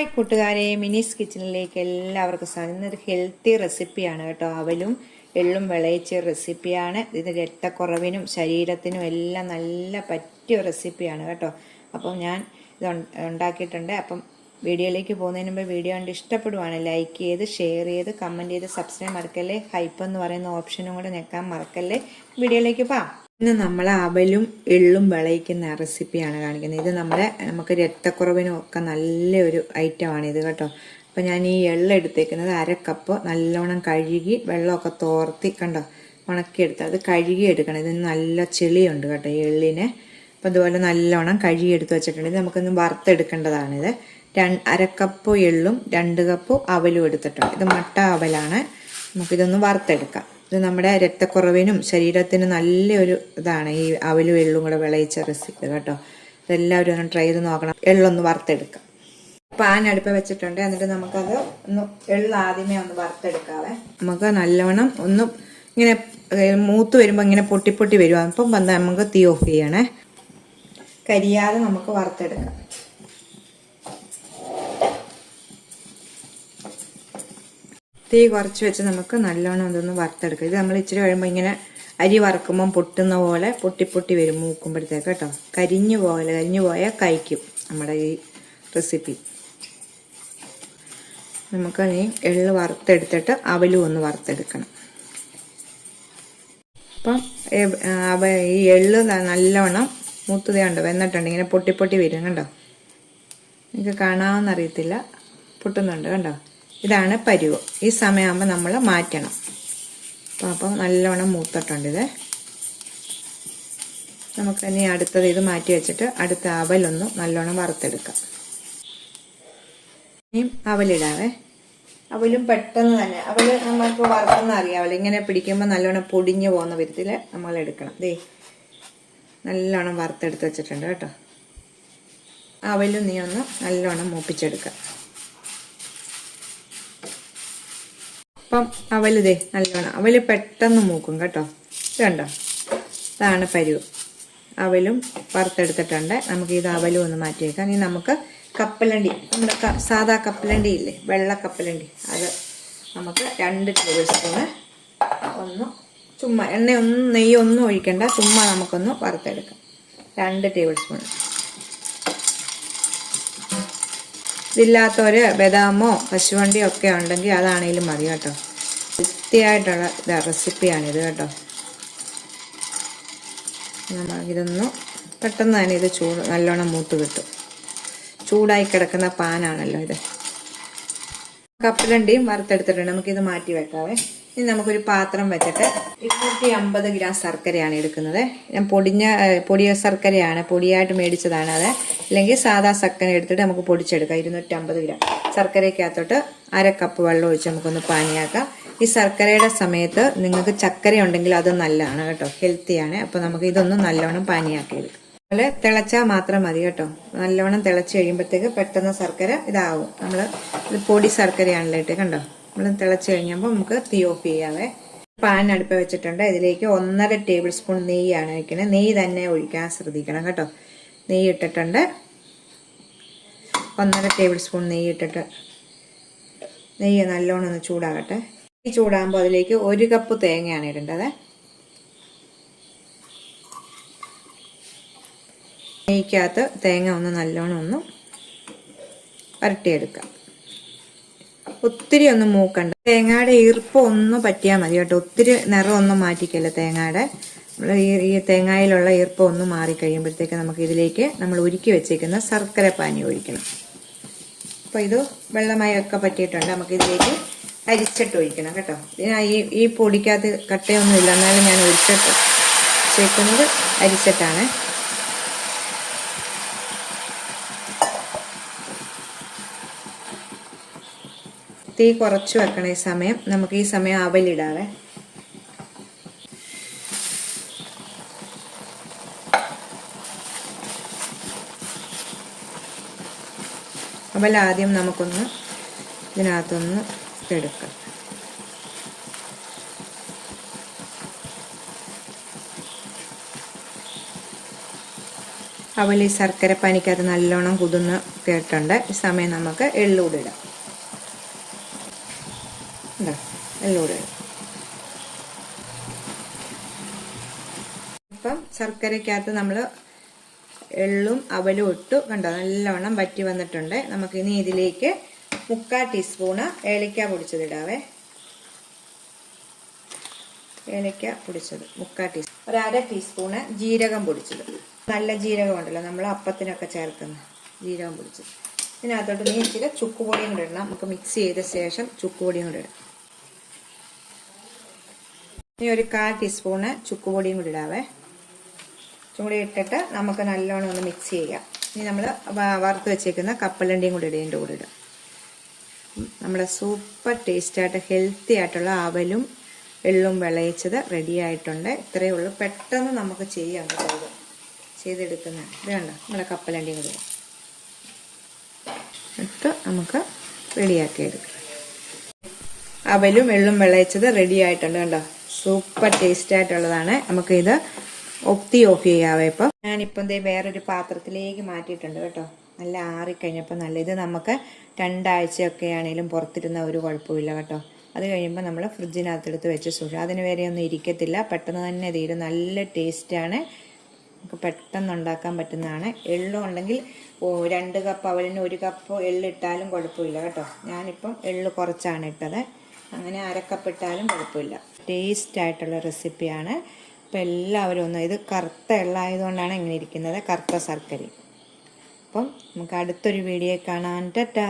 Hi കൂട്ടുകാരെ, മിനീസ് കിച്ചണിലേക്ക് എല്ലാവർക്കും സ്വാഗതം. ഇന്നൊരു ഹെൽത്തി റെസിപ്പിയാണ് കേട്ടോ. അവലും എള്ളും വിളയിച്ച റെസിപ്പിയാണ്. ഇത് രക്തക്കുറവിനും ശരീരത്തിനും എല്ലാം നല്ല പറ്റിയ റെസിപ്പിയാണ് കേട്ടോ. അപ്പം ഞാൻ ഇത് ഉണ്ടാക്കിയിട്ടുണ്ട്. അപ്പം വീഡിയോയിലേക്ക് പോകുന്നതിന് മുമ്പ് വീഡിയോ കണ്ട് ഇഷ്ടപ്പെടുവാണ് ലൈക്ക് ചെയ്ത് ഷെയർ ചെയ്ത് കമൻറ്റ് ചെയ്ത് സബ്സ്ക്രൈബ് മറക്കല്ലേ. ഹൈപ്പ് എന്ന് പറയുന്ന ഓപ്ഷനും കൂടെ ഞെക്കാൻ മറക്കല്ലേ. വീഡിയോയിലേക്ക് പോകാം. ഇന്ന് നമ്മൾ അവലും എള്ളും വിളയിക്കുന്ന റെസിപ്പിയാണ് കാണിക്കുന്നത്. ഇത് നമുക്ക് രക്തക്കുറവിനും ഒക്കെ നല്ലൊരു ഐറ്റമാണ് ഇത് കേട്ടോ. അപ്പോൾ ഞാൻ ഈ എള്ളെടുത്തേക്കുന്നത് 1/2 കപ്പ് നല്ലോണം കഴുകി വെള്ളമൊക്കെ തോർത്തി കണ്ടോ ഉണക്കിയെടുത്ത് അത് കഴുകി എടുക്കണം. ഇതിന് നല്ല ചെളിയുണ്ട് കേട്ടോ ഈ എള്ളിന്. അപ്പോൾ അതുപോലെ നല്ലോണം കഴുകിയെടുത്ത് വെച്ചിട്ടുണ്ട്. ഇത് നമുക്കൊന്ന് വറുത്തെടുക്കേണ്ടതാണിത്. 1/2 കപ്പ് എള്ളും 2 കപ്പ് അവലും എടുത്തിട്ടുണ്ട്. ഇത് മട്ട അവലാണ്. നമുക്കിതൊന്ന് വറുത്തെടുക്കാം. ഇത് നമ്മുടെ രക്തക്കുറവിനും ശരീരത്തിനും നല്ലൊരു ഇതാണ് ഈ അവലും എള്ളും കൂടെ വിളയിച്ച റെസിപ്പി കേട്ടോ. ഇതെല്ലാവരും ഒന്ന് ട്രൈ ചെയ്ത് നോക്കണം. എള്ളൊന്ന് വറുത്തെടുക്കാം. പാൻ അടുപ്പ് വെച്ചിട്ടുണ്ട്. എന്നിട്ട് നമുക്കത് ഒന്ന് എള്ള് ആദ്യമേ ഒന്ന് വറുത്തെടുക്കാവേ. നമുക്ക് നല്ലവണ്ണം ഒന്ന് ഇങ്ങനെ മൂത്ത് വരുമ്പോൾ ഇങ്ങനെ പൊട്ടി പൊട്ടി വരും. അപ്പം നമുക്ക് തീ ഓഫ് ചെയ്യണേ. കരിയാതെ നമുക്ക് വറുത്തെടുക്കാം. തീ കുറച്ച് വെച്ച് നമുക്ക് നല്ലോണം അതൊന്ന് വറുത്തെടുക്കാം. ഇത് നമ്മൾ ഇച്ചിരി കഴിയുമ്പോൾ ഇങ്ങനെ അരി വറുക്കുമ്പം പൊട്ടുന്ന പോലെ പൊട്ടി പൊട്ടി വരും മൂക്കുമ്പോഴത്തേക്ക് കേട്ടോ. കരിഞ്ഞു പോയാൽ കഴിക്കും നമ്മുടെ ഈ റെസിപ്പി. നമുക്ക് ഈ എള്ള് വറുത്തെടുത്തിട്ട് അവലും ഒന്ന് വറുത്തെടുക്കണം. അപ്പം ഈ എള്ള് നല്ലവണ്ണം മൂത്തതയുണ്ട് വെന്നിട്ടുണ്ട്. ഇങ്ങനെ പൊട്ടി പൊട്ടി വരും കണ്ടോ. നിങ്ങൾക്ക് കാണാമെന്നറിയത്തില്ല, പൊട്ടുന്നുണ്ട് കണ്ടോ. ഇതാണ് പരുവം. ഈ സമയമാകുമ്പോൾ നമ്മൾ മാറ്റണം. അപ്പം നല്ലോണം മൂത്തിട്ടുണ്ട് ഇത്. നമുക്ക് ഇനി അടുത്തത് ഇത് മാറ്റി വെച്ചിട്ട് അടുത്ത അവലൊന്ന് നല്ലോണം വറുത്തെടുക്കാം. ഇനിയും അവലിടാവേ. അവലും പെട്ടെന്ന് തന്നെ അവല് നമ്മൾക്ക് വറുക്കുന്ന അറിയാമല്ലോ. ഇങ്ങനെ പിടിക്കുമ്പോൾ നല്ലോണം പൊടിഞ്ഞു പോകുന്ന വിധത്തിൽ നമ്മൾ എടുക്കണം. ദേ നല്ലോണം വറുത്തെടുത്ത് വെച്ചിട്ടുണ്ട് കേട്ടോ. അവലും നീ ഒന്ന് നല്ലോണം മൂപ്പിച്ചെടുക്കാം. അപ്പം അവലിതേ നല്ലോണം അവല് പെട്ടെന്ന് മൂക്കും കേട്ടോ. ഇത് കണ്ടോ, ഇതാണ് പരുവം. അവലും വറുത്തെടുത്തിട്ടുണ്ട്. നമുക്ക് ഇത് അവലും ഒന്ന് മാറ്റി വെക്കാം. ഇനി നമുക്ക് കപ്പലണ്ടി, നമ്മുടെ സാധാ കപ്പലണ്ടി ഇല്ലേ, വെള്ള കപ്പലണ്ടി, അത് നമുക്ക് 2 ടേബിൾ സ്പൂണ് ഒന്ന് ചുമ്മാ എണ്ണയൊന്നും നെയ്യൊന്നും ഒഴിക്കണ്ട, ചുമ്മാ നമുക്കൊന്ന് വറുത്തെടുക്കാം. 2 ടേബിൾ സ്പൂൺ. ഇതില്ലാത്തവർ ബദാമോ കശുവണ്ടിയോ ഒക്കെ ഉണ്ടെങ്കിൽ അതാണെങ്കിലും മതി കേട്ടോ. വൃത്തിയായിട്ടുള്ള റെസിപ്പിയാണിത് കേട്ടോ. ഇതൊന്ന് പെട്ടെന്ന് തന്നെ ഇത് നല്ലോണം മൂത്ത് കിട്ടും. ചൂടായി കിടക്കുന്ന പാനാണല്ലോ ഇത്. കപ്പലണ്ടിയും വറുത്തെടുത്തിട്ടുണ്ട്. നമുക്കിത് മാറ്റി വെക്കാവേ. ഇനി നമുക്കൊരു പാത്രം വെച്ചിട്ട് 250 ഗ്രാം ശർക്കരയാണ് എടുക്കുന്നത്. ഞാൻ പൊടിയ ശർക്കരയാണ്, പൊടിയായിട്ട് മേടിച്ചതാണ് അത്. അല്ലെങ്കിൽ സാധാ ശർക്കര എടുത്തിട്ട് നമുക്ക് പൊടിച്ചെടുക്കാം. 250 ഗ്രാം ശർക്കരയ്ക്കകത്തോട്ട് 1/2 കപ്പ് വെള്ളം ഒഴിച്ച് നമുക്കൊന്ന് പാനിയാക്കാം. ഈ ശർക്കരയുടെ സമയത്ത് നിങ്ങൾക്ക് ചക്കര ഉണ്ടെങ്കിൽ അത് നല്ലതാണ് കേട്ടോ, ഹെൽത്തിയാണ്. അപ്പോൾ നമുക്ക് ഇതൊന്ന് നല്ലോണം പാനിയാക്കി എടുക്കാം. അതുപോലെ തിളച്ചാൽ മാത്രം മതി കേട്ടോ. നല്ലോണം തിളച്ച് കഴിയുമ്പോഴത്തേക്ക് പെട്ടെന്ന് ശർക്കര ഇതാവും. ഇത് പൊടി ശർക്കരയാണല്ലോ ഇട്ട് കണ്ടോ. നമ്മൾ തിളച്ച് കഴിഞ്ഞപ്പോൾ നമുക്ക് തീ ഓഫ് ചെയ്യാവേ. പാൻ അടുപ്പ് വെച്ചിട്ടുണ്ട്. ഇതിലേക്ക് 1.5 ടേബിൾ സ്പൂൺ നെയ്യാണ് വയ്ക്കുന്നത്. നെയ്യ് തന്നെ ഒഴിക്കാൻ ശ്രദ്ധിക്കണം കേട്ടോ. നെയ്യ് ഇട്ടിട്ടുണ്ട്. 1.5 ടേബിൾ സ്പൂൺ നെയ്യ് ഇട്ടിട്ട് നെയ്യ് നല്ലോണം ഒന്ന് ചൂടാകട്ടെ. ഈ ചൂടാകുമ്പോൾ അതിലേക്ക് 1 കപ്പ് തേങ്ങയാണ് ഇടേണ്ടത്. നെയ്ക്കകത്ത് തേങ്ങ ഒന്ന് നല്ലോണം ഒന്ന് വരട്ടിയെടുക്കാം. ഒത്തിരി ഒന്നും മൂക്കണ്ട. തേങ്ങയുടെ ഈർപ്പം ഒന്ന് പറ്റിയാൽ മതി കേട്ടോ. ഒത്തിരി നിറം ഒന്നും മാറ്റിക്കല്ല തേങ്ങയുടെ. നമ്മൾ ഈ തേങ്ങയിലുള്ള ഈർപ്പം ഒന്ന് മാറിക്കഴിയുമ്പോഴത്തേക്ക് നമുക്ക് ഇതിലേക്ക് നമ്മൾ ഉരുക്കി വെച്ചേക്കുന്ന ശർക്കര പാനി ഒഴിക്കണം. അപ്പോൾ ഇത് വെള്ളമയൊക്കെ പറ്റിയിട്ടുണ്ട്. നമുക്കിതിലേക്ക് അരിച്ചിട്ട് ഒഴിക്കണം കേട്ടോ. ഈ പൊടിക്കകത്ത് കട്ടയൊന്നും ഇല്ല, എന്നാലും ഞാൻ ഒഴിച്ചിട്ട് ചേർക്കുന്നത് അരിച്ചിട്ടാണ്. തീ കുറച്ച് വെക്കണം ഈ സമയം. നമുക്ക് ഈ സമയം അവലിടാവേ. അവൽ ആദ്യം നമുക്കൊന്ന് ഇതിനകത്തൊന്ന് എടുക്കാം. അവൽ ഈ ശർക്കര പാനിക്കകത്ത് നല്ലോണം കുതിർന്ന് കേട്ടുണ്ട്. ഈ സമയം നമുക്ക് എള്ളൂടെ ഇടാം. എള്ളൂടെ ഇടാം. ഇപ്പം ശർക്കരക്കകത്ത് നമ്മൾ എള്ളും അവലും ഇട്ടു കണ്ടോ, നല്ലവണ്ണം വറ്റി വന്നിട്ടുണ്ട്. നമുക്കിനി ഇതിലേക്ക് 3/4 ടീസ്പൂണ് ഏലക്ക പൊടിച്ചതിടാവേ. ഏലക്ക പൊടിച്ചത് 3/4 ടീസ്പൂൺ. 1/2 ടീസ്പൂണ് ജീരകം പൊടിച്ചത്. നല്ല ജീരകം ഉണ്ടല്ലോ, നമ്മൾ അപ്പത്തിനൊക്കെ ചേർക്കുന്ന ജീരകം പൊടിച്ചത്. ഇതിനകത്തോട്ട് നീ ഇച്ചിരി ചുക്കുപൊടിയും കൂടെ ഇടണം. നമുക്ക് മിക്സ് ചെയ്ത ശേഷം ചുക്കുപൊടിയും കൂടെ ഇടാം. ഇനി ഒരു 1/4 ടീസ്പൂണ് ചുക്കുപൊടിയും കൂടി ഇടാവേ. ചുക്കുപൊടി ഇട്ടിട്ട് നമുക്ക് നല്ലോണം ഒന്ന് മിക്സ് ചെയ്യാം. ഇനി നമ്മൾ വറുത്ത് വെച്ചേക്കുന്ന കപ്പലണ്ടിയും കൂടി ഇടേണ്ട കൂടെ ഇടാം. നമ്മുടെ സൂപ്പർ ടേസ്റ്റായിട്ട് ഹെൽത്തി ആയിട്ടുള്ള അവലും എള്ളും വിളയിച്ചത് റെഡി ആയിട്ടുണ്ട്. ഇത്രയേ ഉള്ളൂ, പെട്ടെന്ന് നമുക്ക് ചെയ്യാം. ചെയ്തെടുക്കുന്ന ഇത് കണ്ടോ, നമ്മുടെ കപ്പലണ്ടിയും കൂടി ഇട്ട് നമുക്ക് റെഡിയാക്കി എടുക്കാം. അവലും എള്ളും വിളയിച്ചത് റെഡി ആയിട്ടുണ്ട് കണ്ടോ, സൂപ്പർ ടേസ്റ്റ് ആയിട്ടുള്ളതാണ്. നമുക്കിത് ഓഫ് ചെയ്യാവേ. ഇപ്പം ഞാനിപ്പം വേറൊരു പാത്രത്തിലേക്ക് മാറ്റിയിട്ടുണ്ട് കേട്ടോ. നല്ല ആറിക്കഴിഞ്ഞപ്പോൾ നല്ല ഇത് നമുക്ക് 2 ആഴ്ചയൊക്കെ ആണെങ്കിലും പുറത്തിരുന്ന ഒരു കുഴപ്പമില്ല കേട്ടോ. അത് കഴിയുമ്പോൾ നമ്മൾ ഫ്രിഡ്ജിനകത്തെടുത്ത് വെച്ച് സൂക്ഷിക്കും. അതിന് വരെ ഒന്നും ഇരിക്കത്തില്ല, പെട്ടെന്ന് തന്നെ തീരും. നല്ല ടേസ്റ്റാണ്, നമുക്ക് പെട്ടെന്ന് ഉണ്ടാക്കാൻ പറ്റുന്നതാണ്. എള്ളും ഉണ്ടെങ്കിൽ 2 കപ്പ് അവലിന് 1 കപ്പ് എള്ളിട്ടാലും കുഴപ്പമില്ല കേട്ടോ. ഞാനിപ്പം എള്ള് കുറച്ചാണ് ഇട്ടത്, അങ്ങനെ 1/2 കപ്പ് ഇട്ടാലും കുഴപ്പമില്ല. ടേസ്റ്റായിട്ടുള്ള റെസിപ്പിയാണ്. അപ്പം എല്ലാവരും ഒന്ന്, ഇത് കറുത്ത എള്ളായതുകൊണ്ടാണ് ഇങ്ങനെ ഇരിക്കുന്നത്, കറുത്ത ശർക്കര. അപ്പം നമുക്ക് അടുത്തൊരു വീഡിയോ കാണാൻ. ടാറ്റാ.